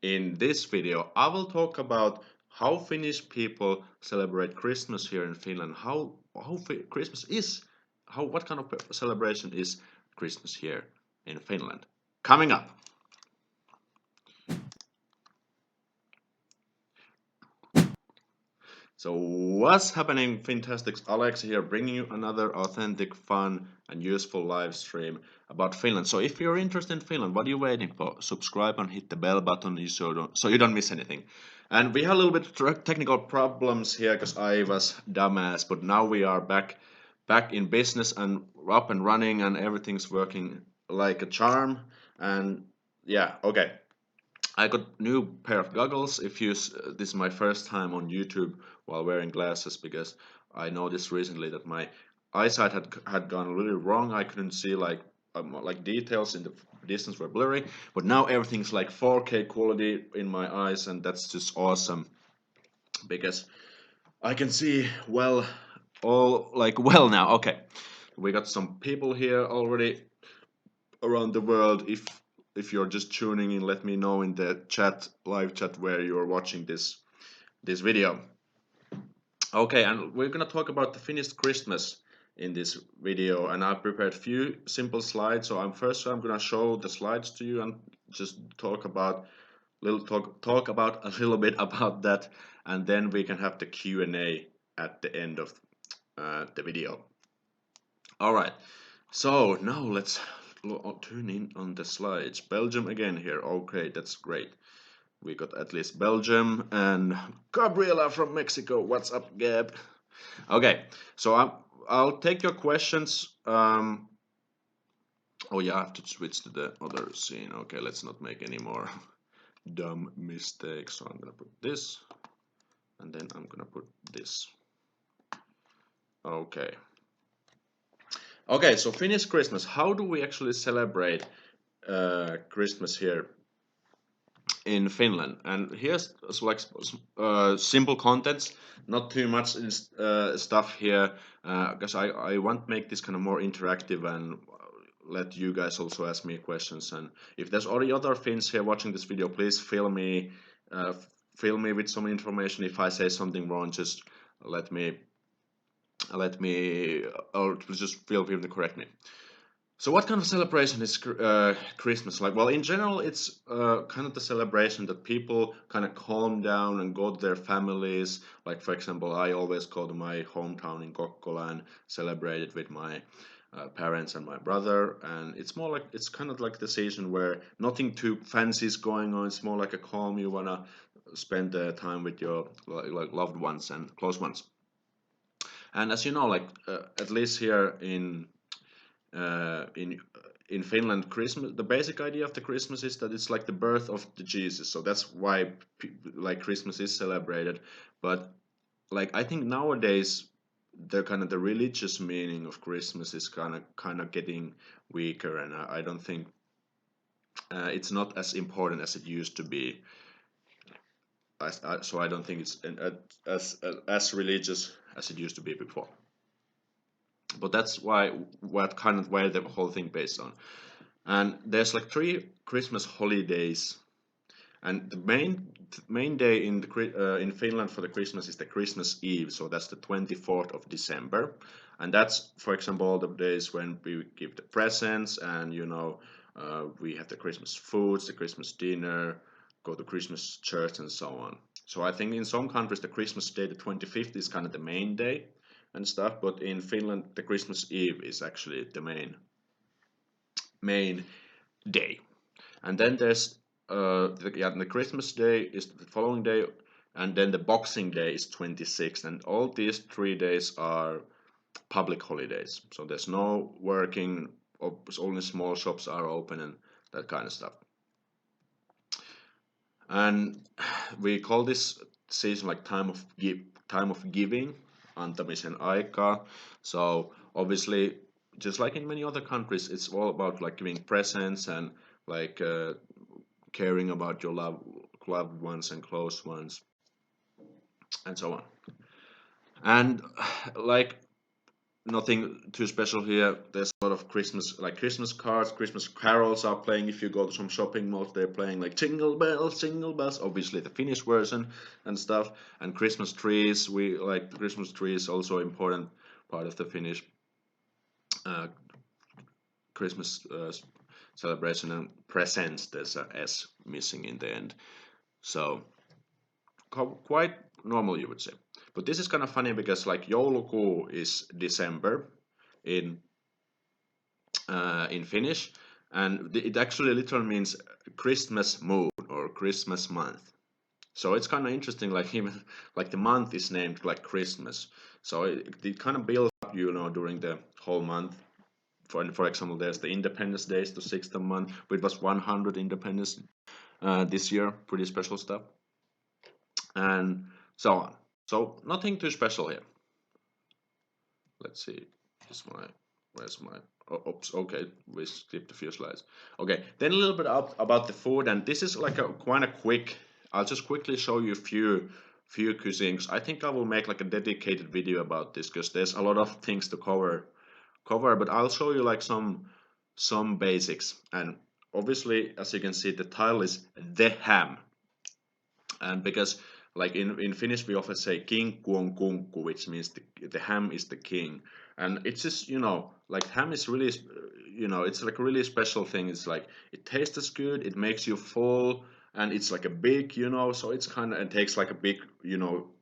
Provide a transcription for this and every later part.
In this video, I will talk about how Finnish people celebrate Christmas here in Finland. Christmas is, what kind of celebration is Christmas here in Finland? Coming up. So what's happening, Fantastics? Aleksi here, bringing you another authentic, fun, and useful live stream about Finland. So if you're interested in Finland, what are you waiting for? Subscribe and hit the bell button so you don't miss anything. And we had a little bit of technical problems here because I was dumbass, but now we are back in business and up and running, and everything's working like a charm. And yeah, okay. I got new pair of goggles. This is my first time on YouTube while wearing glasses because I noticed recently that my eyesight had gone really wrong. I couldn't see like details in the distance were blurry, but now everything's like 4K quality in my eyes, and that's just awesome because I can see well now. Okay, we got some people here already around the world. If you're just tuning in, let me know in the live chat where you're watching this video. Okay, and we're gonna talk about the Finnish Christmas in this video, and I've prepared a few simple slides. So I'm gonna show the slides to you and just talk about a little bit about that, and then we can have the Q&A at the end of the video. All right. So now let's tune in on the slides. Belgium again here. Okay, that's great. We got at least Belgium and Gabriela from Mexico. What's up, Gab? Okay, so I'll take your questions. Oh yeah, I have to switch to the other scene. Okay, let's not make any more dumb mistakes. So I'm gonna put this, and then I'm gonna put this. Okay. Okay, so Finnish Christmas. How do we actually celebrate Christmas here in Finland? And here's like simple contents, not too much stuff here, because I want to make this kind of more interactive and let you guys also ask me questions. And if there's already other Finns here watching this video, please fill me with some information. If I say something wrong, just let me or just feel free to correct me. So what kind of celebration is Christmas like? Well, in general, it's kind of the celebration that people kind of calm down and go to their families. Like, for example, I always go to my hometown in Kokkola and celebrate it with my parents and my brother. And it's kind of like the season where nothing too fancy is going on. It's more like a calm. You want to spend the time with your like loved ones and close ones. And as you know, at least here uh, in in Finland, Christmas, the basic idea of the Christmas is that it's like the birth of the Jesus. So that's why like Christmas is celebrated. But like I think nowadays the religious meaning of Christmas is kind of getting weaker, and I don't think it's not as important as it used to be. So I don't think it's as religious as it used to be before. But that's why where the whole thing based on. And there's like 3 Christmas holidays, and the main day in Finland for the Christmas is the Christmas Eve, so that's the 24th of December, and that's, for example, all the days when we give the presents, and we have the Christmas foods, the Christmas dinner, go to Christmas church, and so on. So I think in some countries the Christmas day, the 25th, is kind of the main day and stuff, but in Finland the Christmas Eve is actually the main day. And then there's the Christmas day is the following day, and then the Boxing Day is 26th, and all these 3 days are public holidays. So there's no working, only small shops are open and that kind of stuff. And we call this season like time of giving, antamisen aikaa. So obviously, just like in many other countries, it's all about like giving presents and like caring about your loved ones and close ones, and so on. And like nothing too special here. There's a lot of Christmas cards, Christmas carols are playing. If you go to some shopping malls, they're playing like Jingle Bells, obviously the Finnish version and stuff. And Christmas trees, we like the Christmas tree is also important part of the Finnish uh, Christmas celebration. And presents, there's a S missing in the end. So quite normal, you would say. But this is kind of funny because like joulukuu is December in Finnish, and it actually literally means Christmas moon or Christmas month. So it's kind of interesting, like even like the month is named like Christmas. So it kind of builds up, during the whole month. For example, there's the Independence Days, the 6th of month, which was 100 Independence this year. Pretty special stuff, and so on. So nothing too special here. Let's see. Where's my oops, okay, we skipped a few slides. Okay, then a little bit about the food, and this is like a quite a quick. I'll just quickly show you a few cuisines. I think I will make like a dedicated video about this because there's a lot of things to cover, but I'll show you like some basics. And obviously, as you can see, the title is the ham, and because like in Finnish we often say kinkku on kunkku, which means the ham is the king. And it's just, like ham is really, it's like a really special thing. It's like it tastes good, it makes you full, and it's like a big, so it's kind of, it takes like a big,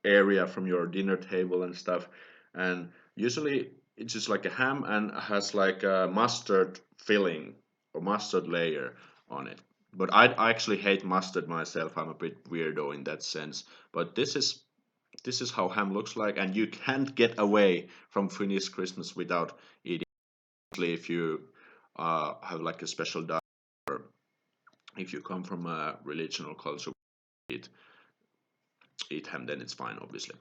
area from your dinner table and stuff. And usually it's just like a ham and has like a mustard filling or mustard layer on it. But I actually hate mustard myself. I'm a bit weirdo in that sense. But this is how ham looks like, and you can't get away from Finnish Christmas without eating. Especially if you have like a special diet, or if you come from a religion or culture, eat eat ham, then it's fine, obviously.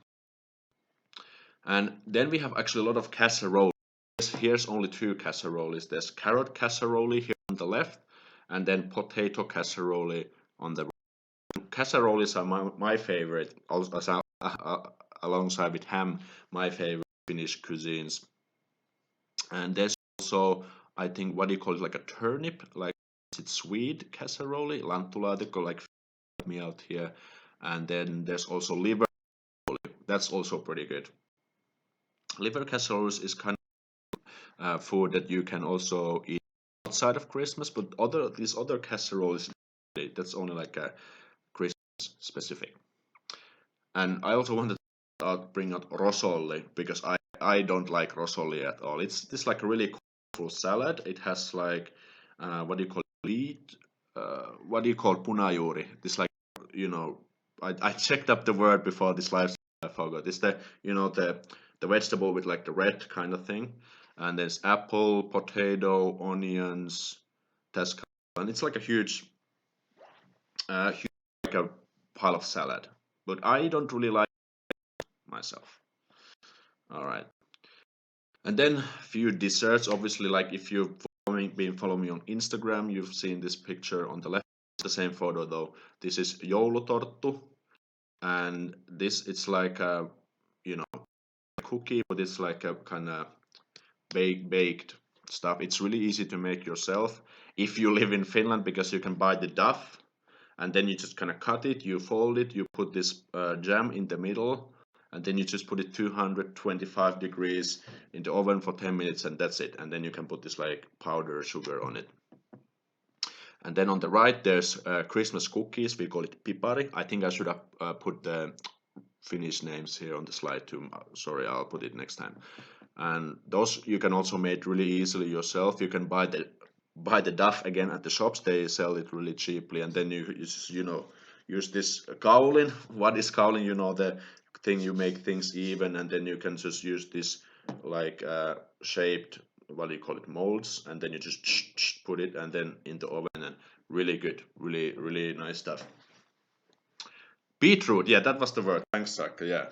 And then we have actually a lot of casserole. Here's only two casseroles. There's carrot casserole here on the left, and then potato casserole on the right. Casseroles are my favorite, also, alongside with ham, my favorite Finnish cuisines. And there's also, I think, what do you call it, like a turnip, like is it Swede casserole, lanttulaatikko, like help me out here. And then there's also liver. That's also pretty good. Liver casseroles is kind of food that you can also eat outside of Christmas, but these other casseroles, that's only like a Christmas specific. And I also wanted to bring out rosoli because I don't like rosoli at all. It's this like a really colorful salad. It has like what do you call it? Lead? What do you call punajuuri? This like I checked up the word before this live. I forgot. It's the vegetable with like the red kind of thing, and there's apple, potato, onions. That's and it's like a huge like a pile of salad. But I don't really like myself. All right. And then a few desserts. Obviously, like if you've been following me on Instagram, you've seen this picture on the left. It's the same photo though. This is joulutorttu, and this it's like a cookie, but it's like a kind of baked stuff. It's really easy to make yourself if you live in Finland because you can buy the duff, and then you just kind of cut it, you fold it, you put this jam in the middle, and then you just put it 225 degrees in the oven for 10 minutes, and that's it. And then you can put this like powder sugar on it. And then on the right there's Christmas cookies. We call it pipari. I think I should have put the Finnish names here on the slide too. Sorry, I'll put it next time. And those you can also make really easily yourself. You can buy the duff again at the shops. They sell it really cheaply, and then you just use this cowling. What is cowling? The thing you make things even, and then you can just use this like shaped, what do you call it, molds, and then you just put it and then in the oven, and really good, really nice stuff. Beetroot, yeah, that was the word. Thanks, Saka. Yeah,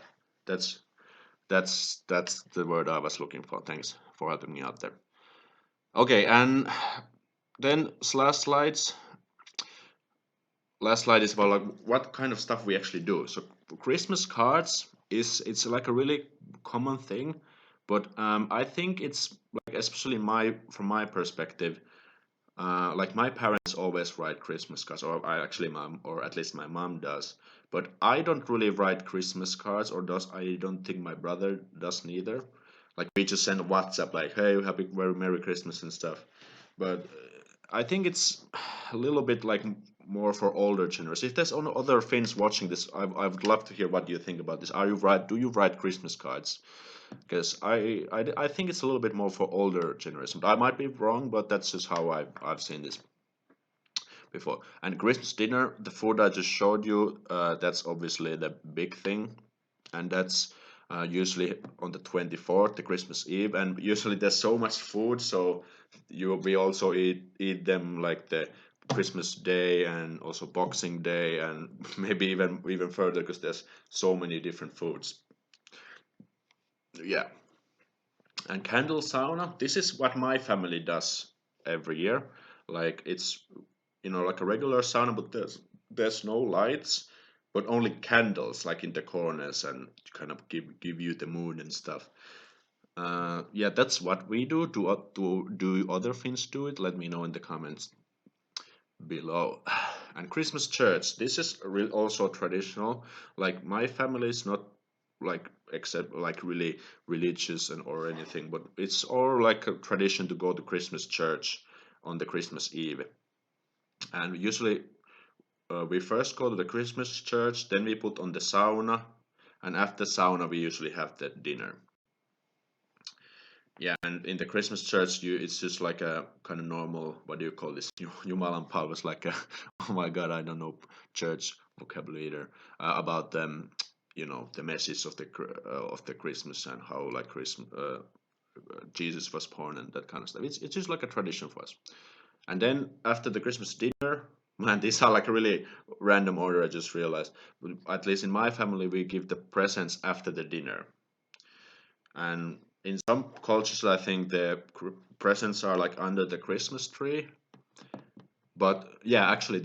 that's that's the word I was looking for. Thanks for helping me out there. Okay, and then last slide is about like what kind of stuff we actually do. So Christmas cards it's like a really common thing, But I think it's like, especially from my perspective, like my parents always write Christmas cards, or I actually mom, or at least my mom does. But I don't really write Christmas cards, or does I don't think my brother does neither. Like we just send WhatsApp like, "Hey, happy very Merry Christmas" and stuff. But I think it's a little bit like more for older generation. If there's other Finns watching this, I would love to hear what you think about this. Are you right? Do you write Christmas cards? Because I think it's a little bit more for older generation. I might be wrong, but that's just how I've seen this before. And Christmas dinner, the food I just showed you, that's obviously the big thing, and that's usually on the 24th, the Christmas Eve, and usually there's so much food, so we also eat them like the Christmas Day and also Boxing Day, and maybe even further because there's so many different foods. Yeah. And candle sauna, this is what my family does every year. Like it's like a regular sauna, but there's no lights, but only candles like in the corners and kind of give you the mood and stuff. Yeah, that's what we do. Do other Finns do it? Let me know in the comments below. And Christmas church, this is also traditional. Like my family is not like except like really religious and or anything, but it's all like a tradition to go to Christmas church on the Christmas Eve. And usually we first go to the Christmas church, then we put on the sauna, and after sauna we usually have the dinner. Yeah, and in the Christmas church, it's just like a kind of normal. What do you call this? Jumalan palvelus, like a. Oh my God, I don't know church vocabulary either. About them, the message of the Christmas and how like Christmas, Jesus was born and that kind of stuff. It's just like a tradition for us. And then after the Christmas dinner, man, these are like a really random order. I just realized. But at least in my family, we give the presents after the dinner. And in some cultures, I think the presents are like under the Christmas tree. But yeah, actually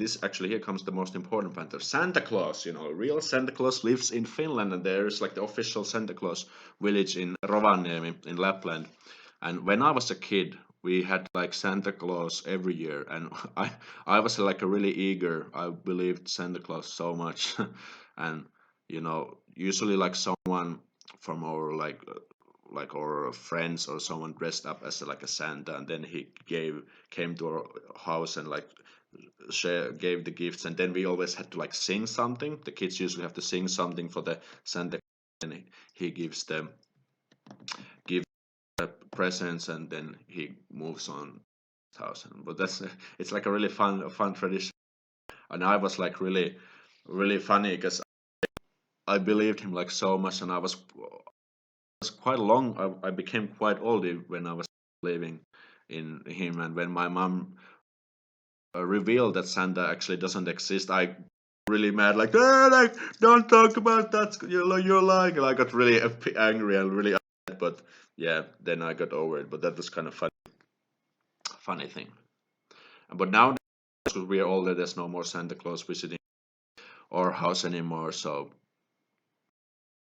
here comes the most important part. There's Santa Claus, real Santa Claus lives in Finland, and there's like the official Santa Claus village in Rovaniemi in Lapland. And when I was a kid, we had like Santa Claus every year, and I was like a really eager. I believed Santa Claus so much, and usually like someone from our like our friends or someone dressed up as like a Santa, and then he came to our house and like gave the gifts, and then we always had to like sing something. The kids usually have to sing something for the Santa, and he gives presents, and then he moves on his house. But that's it's like a really fun tradition, and I was like really funny because I believed him like so much, and I was quite long. I became quite old when I was believing in him, and when my mom revealed that Santa actually doesn't exist, I really mad like, like don't talk about that. You're lying. And I got really angry and really upset. But yeah, then I got over it. But that was kind of funny thing. But now because we are older, there's no more Santa Claus visiting our house anymore. So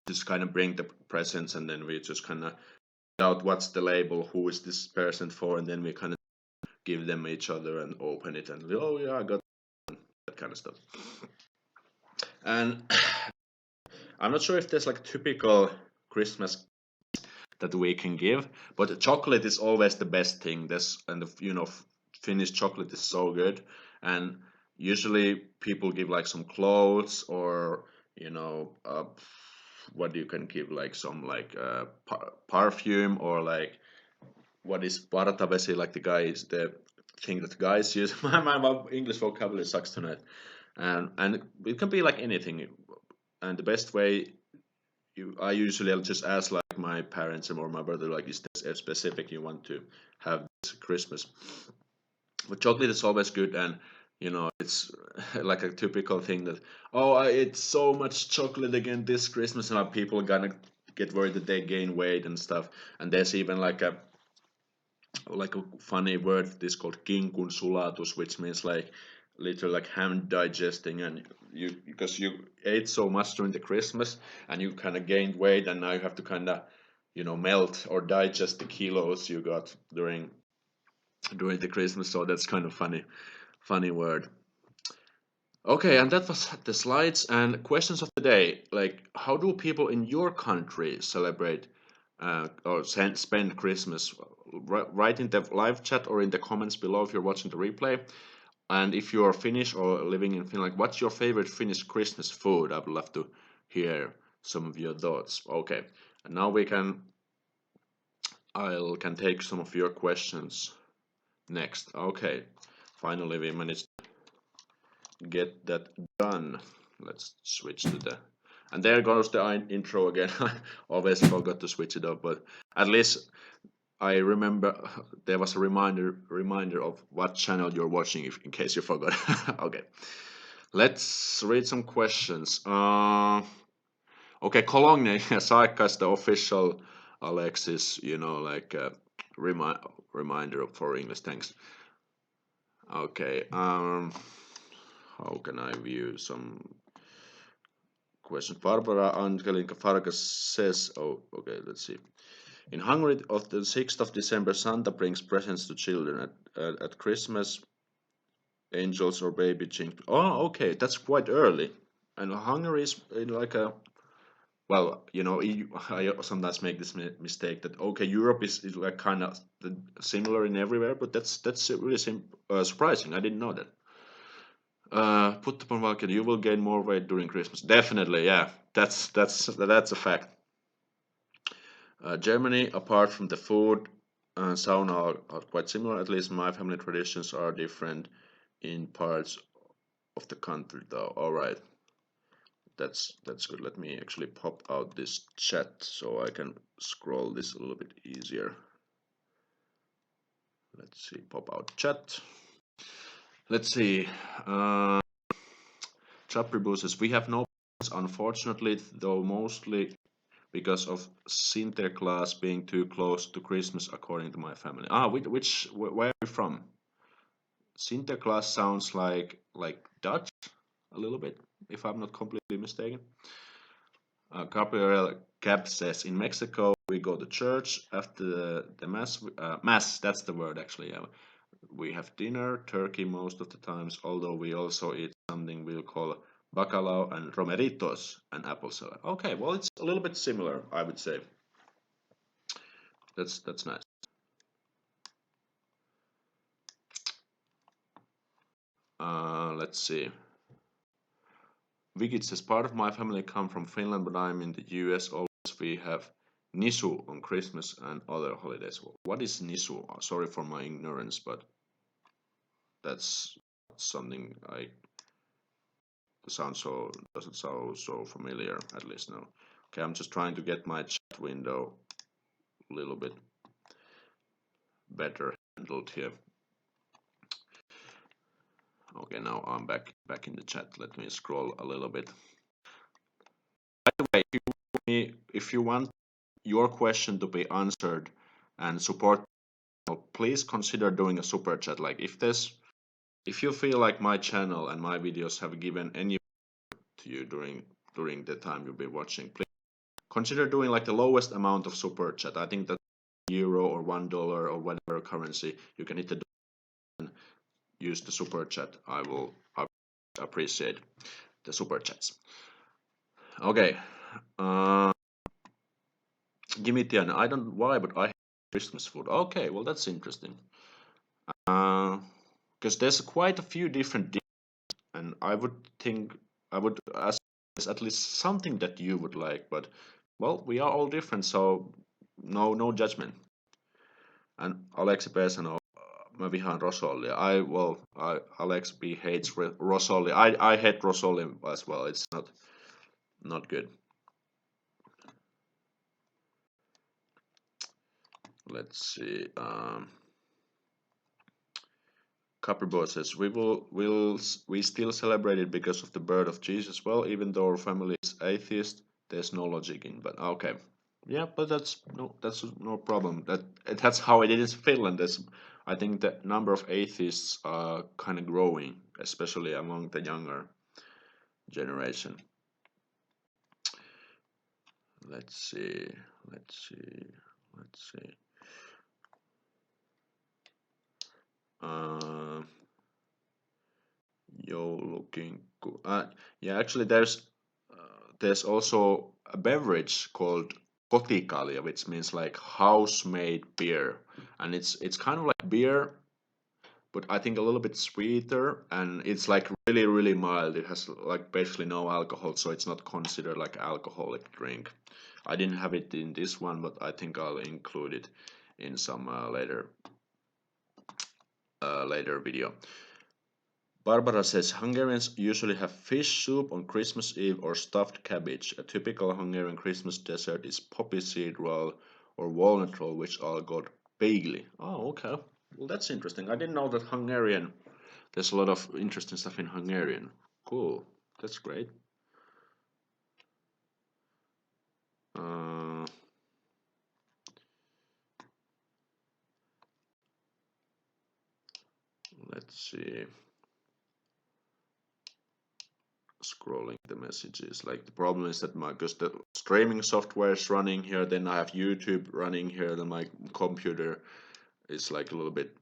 just kind of bring the presents, and then we just kind of out what's the label, who is this person for, and then we kind of give them each other and open it, and oh yeah, I got that kind of stuff. And I'm not sure if there's like typical Christmas that we can give, but chocolate is always the best thing. Finnish chocolate is so good, and usually people give like some clothes or what you can give like some like perfume or like what is partavesi, like the thing that guys use. My English vocabulary sucks tonight, and it can be like anything. And the best way I usually I'll just ask like my parents or my brother, like, is there a specific you want to have this Christmas? But chocolate is always good, and it's like a typical thing that, oh, I ate so much chocolate again this Christmas, and people gonna get worried that they gain weight and stuff. And there's even like a funny word this called kinkun sulatus, which means like literally like ham digesting, and you because you ate so much during the Christmas and you kind of gained weight, and now you have to kind of melt or digest the kilos you got during the Christmas. So that's kind of funny word. Okay, and that was the slides and questions of the day. Like, how do people in your country celebrate or spend Christmas? Write in the live chat or in the comments below if you're watching the replay. And if you're Finnish or living in Finland, what's your favorite Finnish Christmas food? I would love to hear some of your thoughts. Okay, and now I can take some of your questions next. Okay, finally we managed to get that done. Let's switch to the, and there goes the intro again. I always forgot to switch it up, but at least I remember there was a reminder of what channel you're watching, if in case you forgot. Okay, let's read some questions. Okay, Cologne Saikka is the official Alexis, like reminder for English. Thanks. Okay, how can I view some questions? Barbara Angelinka Farkas says, oh, okay, let's see. In Hungary, of the 6th of December, Santa brings presents to children. At Christmas, angels or baby jinx. Oh, okay, that's quite early. And Hungary is like a, well, I sometimes make this mistake that okay, Europe is like kind of similar in everywhere, but that's really surprising. I didn't know that. Put upon Valkyrie, you will gain more weight during Christmas. Definitely, yeah, that's a fact. Germany, apart from the food, sauna are quite similar. At least my family traditions are different in parts of the country, though. All right, that's good. Let me actually pop out this chat so I can scroll this a little bit easier. Let's see, pop out chat. Let's see. Chapribu says we have no plans, unfortunately, though mostly because of Sinterklaas being too close to Christmas, according to my family. Where are you from? Sinterklaas sounds like Dutch a little bit, if I'm not completely mistaken. Gabriel Gab says in Mexico we go to church after the mass. Mass, that's the word actually. Yeah. We have dinner, turkey most of the times, although we also eat something we'll call bacalao and romeritos and apple salad. Okay, well it's a little bit similar, I would say. That's nice. Let's see. Vigit says part of my family come from Finland, but I'm in the US. Always we have Nisu on Christmas and other holidays. What is Nisu? Sorry for my ignorance, but that's something I doesn't sound so familiar, at least now. Okay, I'm just trying to get my chat window a little bit better handled here. Okay, now I'm back in the chat. Let me scroll a little bit. By the way, if you want your question to be answered and support, please consider doing a super chat. Like if you feel like my channel and my videos have given any to you during the time you've been watching, please consider doing like the lowest amount of super chat. I think that euro or $1 or whatever currency you can hit the and use the super chat. I will appreciate the super chats. Okay. Gimme Tian. I don't know why, but I hate Christmas food. Okay, well that's interesting. Because there's quite a few different dishes, and I would think I would ask at least something that you would like. But well, we are all different, so no judgment. And Aleksi P sanoo, mä vihaan rosollia. Alex B hates rosollia. I hate rosollia as well. It's not good. Let's see. Copperboy says we still celebrate it because of the birth of Jesus. Well, even though our family is atheist, there's no logic in. But okay, yeah, but that's no problem. That's how it is in Finland. I think the number of atheists are kind of growing, especially among the younger generation. Let's see. Let's see. Let's see. Yo, looking cool. Yeah, actually, there's also a beverage called kotikalja, which means like house-made beer, and it's kind of like beer, but I think a little bit sweeter, and it's like really mild. It has like basically no alcohol, so it's not considered like alcoholic drink. I didn't have it in this one, but I think I'll include it in some later video. Barbara says Hungarians usually have fish soup on Christmas Eve or stuffed cabbage. A typical Hungarian Christmas dessert is poppy seed roll or walnut roll, which are called bagli. Oh, okay. Well, that's interesting. I didn't know that Hungarian. There's a lot of interesting stuff in Hungarian. Cool. That's great. Uh, let's see. Scrolling the messages. Like the problem is that because the streaming software is running here, then I have YouTube running here, then my computer is like a little bit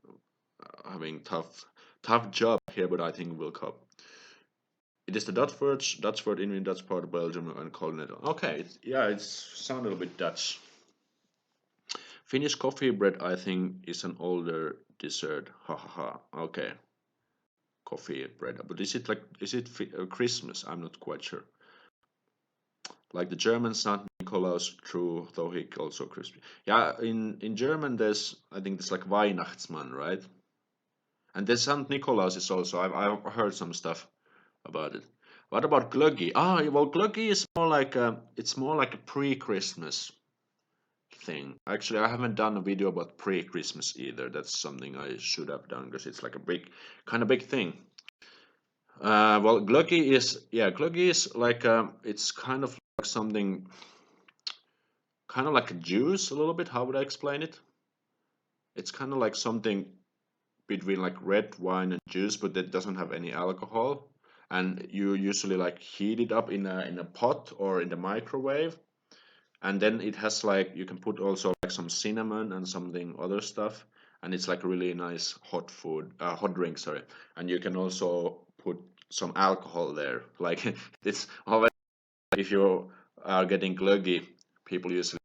having tough job here, but I think will come. It is the Dutch word in Dutch part of Belgium and called it. Okay, it's sounded a bit Dutch. Finnish coffee bread, I think, is an older dessert. Ha ha ha. Okay, coffee bread. But is it Christmas? I'm not quite sure. Like the German Saint Nicholas, true, though he also Christmas. Yeah, in German I think there's like Weihnachtsmann, right? And there's Saint Nicholas is also. I've heard some stuff about it. What about glöggi? Well, glöggi is more like a pre-Christmas thing. Actually, I haven't done a video about pre-Christmas either. That's something I should have done because it's like a big thing. Well, glöggi is like it's kind of like something, kind of like a juice a little bit. How would I explain it? It's kind of like something between like red wine and juice, but that doesn't have any alcohol. And you usually like heat it up in a pot or in the microwave, and then it has like you can put also like some cinnamon and something other stuff, and it's like a really nice hot drink. Sorry, and you can also put some alcohol there. Like it's always if you are getting glöggi, people usually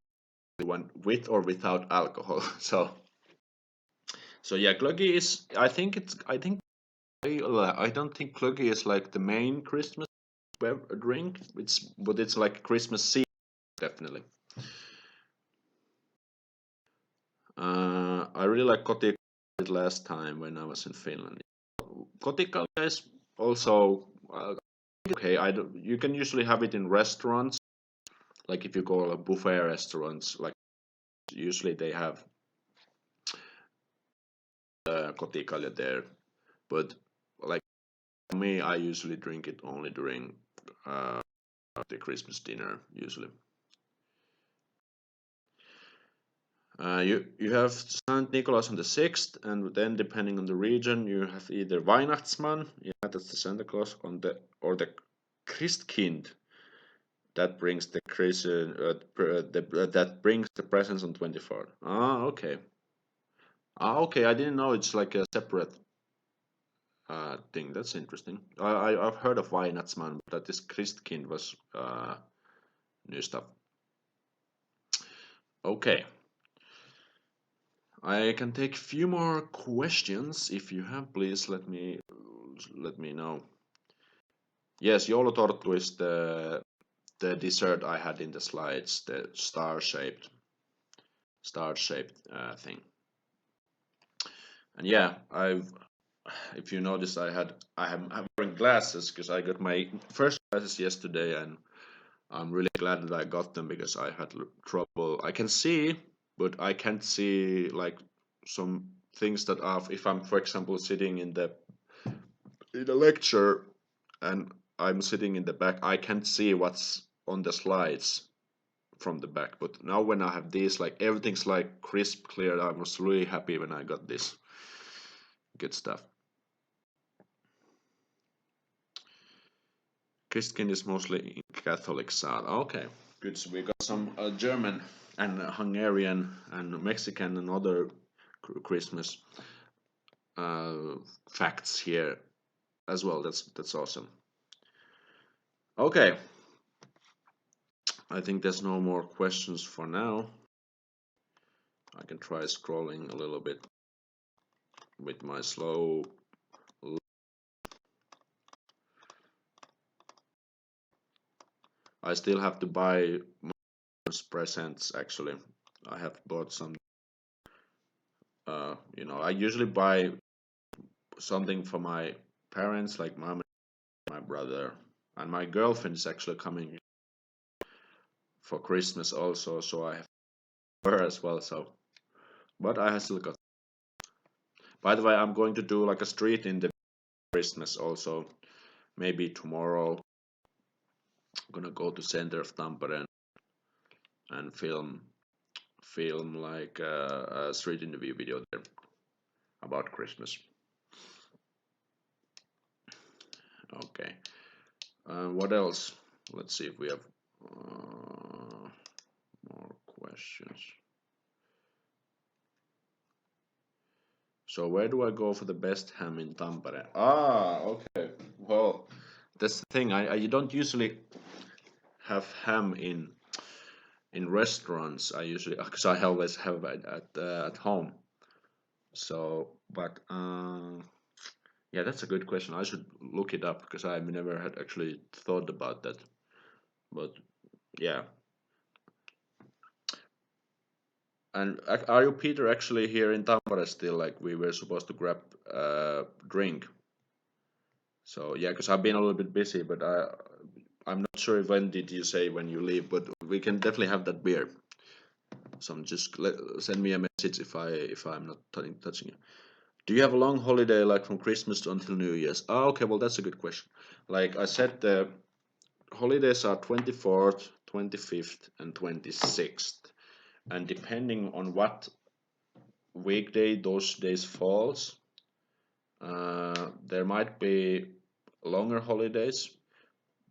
want with or without alcohol. So yeah, glöggi is. I think I don't think glöggi is like the main Christmas drink. It's like Christmas season definitely. I really like kotikalja last time when I was in Finland. Kotikalja is also okay. You can usually have it in restaurants, like if you go to buffet restaurants. Like usually they have kotikalja there, but like for me, I usually drink it only during uh, the Christmas dinner usually. You have Saint Nicholas on the 6th, and then depending on the region, you have either Weihnachtsmann, yeah, that's the Santa Claus, or the Christkind, that brings the that brings the presents on 24th. Okay. Okay. I didn't know it's like a separate thing. That's interesting. I've heard of Weihnachtsmann, but that this Christkind was new stuff. Okay. I can take a few more questions if you have. Please let me know. Yes, joulutorttu is the dessert I had in the slides, the star shaped thing. And yeah, if you notice, I'm wearing glasses because I got my first glasses yesterday, and I'm really glad that I got them because I had trouble. I can see, but I can't see like some things that are. If I'm, for example, sitting in a lecture and I'm sitting in the back, I can't see what's on the slides from the back. But now when I have these, like everything's like crisp, clear. I was really happy when I got this. Good stuff. Christian is mostly in Catholic side. Okay, good. So we got some German and Hungarian and Mexican and other Christmas uh, facts here as well. That's awesome. Okay, I think there's no more questions for now. I can try scrolling a little bit with my slow. I still have to buy presents actually. I have bought some. I usually buy something for my parents, like mom and my brother, and my girlfriend is actually coming for Christmas also, so I have her as well. So, but I have still got. By the way, I'm going to do like a street in the Christmas also. Maybe tomorrow, I'm gonna go to center of Tampere and film like a street interview video there about Christmas. Okay. What else? Let's see if we have more questions. So where do I go for the best ham in Tampere? Ah, okay. Well, that's the thing. I don't usually have ham in restaurants. I usually because I always have it at home. So, but yeah, that's a good question. I should look it up because I've never had actually thought about that. But yeah. And are you, Peter, actually here in Tampere still? Like we were supposed to grab a drink. So yeah, because I've been a little bit busy, but I'm not sure when did you say when you leave, but we can definitely have that beer. So just send me a message if I'm not touching you. Do you have a long holiday like from Christmas until New Year's? Oh, okay, well that's a good question. Like I said, the holidays are 24th, 25th, and 26th, and depending on what weekday those days falls, there might be longer holidays.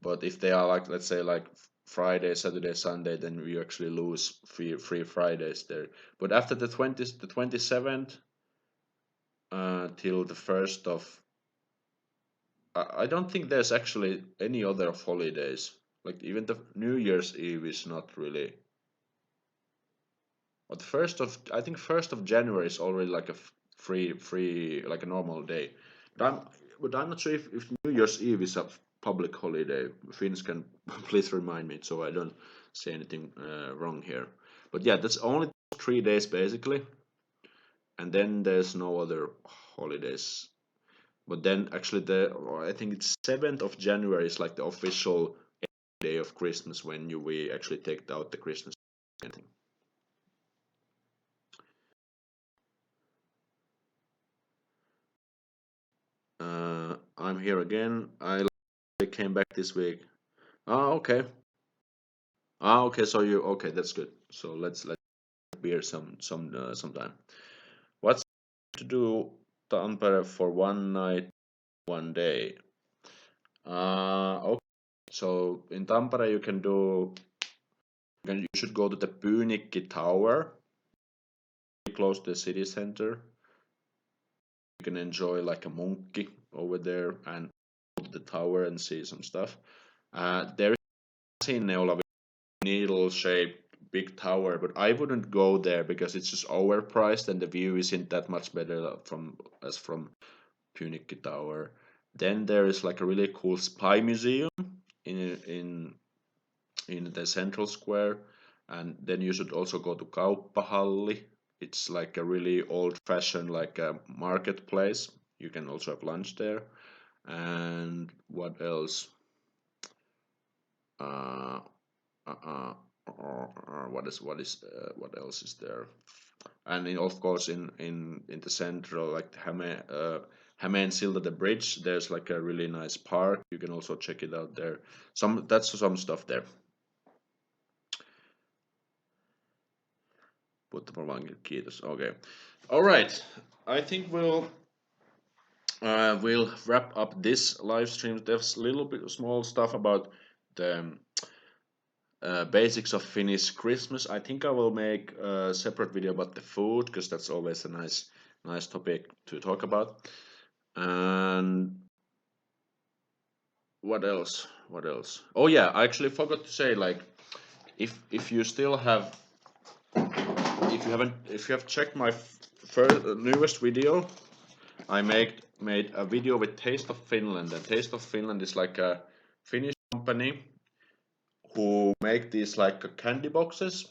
But if they are like, let's say, like Friday, Saturday, Sunday, then we actually lose free Fridays there. But after the 20th, the 27th till the 1st of, I don't think there's actually any other holidays. Like even the New Year's Eve is not really. But I think 1st of January is already like a free, like a normal day. But I'm not sure if New Year's Eve is a public holiday. Finns can please remind me so I don't say anything wrong here. But yeah, that's only 3 days basically, and then there's no other holidays. But then actually I think it's 7th of January is like the official day of Christmas when we actually take out the Christmas thing. I'm here again. I came back this week. Ah, okay. Ah, okay. So you okay? That's good. So let's beer sometime. What's to do Tampere for one night, 1 day? Okay. So in Tampere you can do. You should go to the Pyynikki Tower, close to the city center. You can enjoy like a monkey over there and go to the tower and see some stuff. There is in Neula needle-shaped big tower, but I wouldn't go there because it's just overpriced and the view isn't that much better from Pyynikki Tower. Then there is like a really cool spy museum in in in the central square, and then you should also go to Kauppahalli. It's like a really old-fashioned like a marketplace. You can also have lunch there. And what else? Uh, uh, what else is there? And of course in the central like Hämeensilta the bridge, there's like a really nice park. You can also check it out there. That's some stuff there. Kiitos. Okay. All right. I think we'll wrap up this live stream. There's a little bit of small stuff about the basics of Finnish Christmas. I think I will make a separate video about the food because that's always a nice topic to talk about. And what else? What else? Oh yeah, I actually forgot to say, like, if you still have, if you have checked my newest video, I made a video with Taste of Finland, and Taste of Finland is like a Finnish company who make these like candy boxes,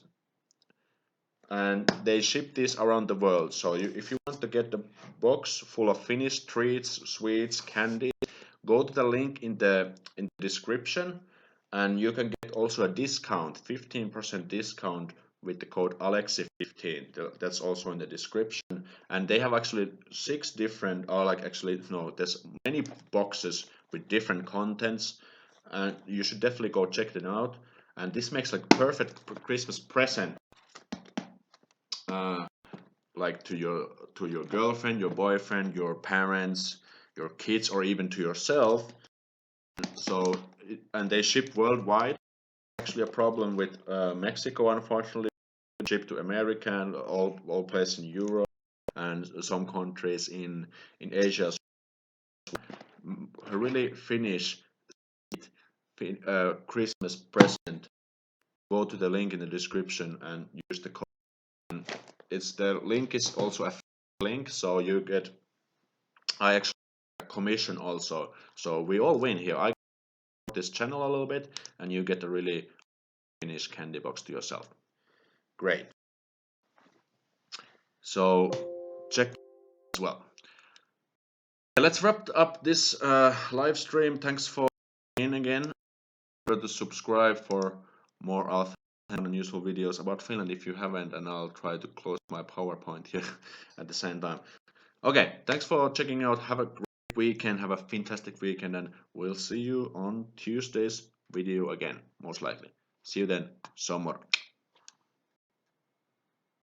and they ship these around the world. So if you want to get the box full of Finnish treats, sweets, candy, go to the link in the description, and you can get also a discount, 15% discount with the code Aleksi15. That's also in the description. And they have actually 6 different, or like actually no, there's many boxes with different contents, and you should definitely go check them out. And this makes like perfect Christmas present, uh, like to your girlfriend, your boyfriend, your parents, your kids, or even to yourself. So and they ship worldwide. Actually, a problem with Mexico, unfortunately, ship to America and all places in Europe and some countries in Asia. So, a really Finnish Christmas present. Go to the link in the description and use the code. And the link is also a link, so you get, I actually get a commission also. So we all win here. I get this channel a little bit, and you get a really Finnish candy box to yourself. Great. So check as well. Let's wrap up this live stream. Thanks for being again. Remember to subscribe for more authentic and useful videos about Finland if you haven't, and I'll try to close my PowerPoint here at the same time. Okay, thanks for checking out. Have a great weekend. Have a fantastic weekend, and we'll see you on Tuesday's video again, most likely. See you then. So more.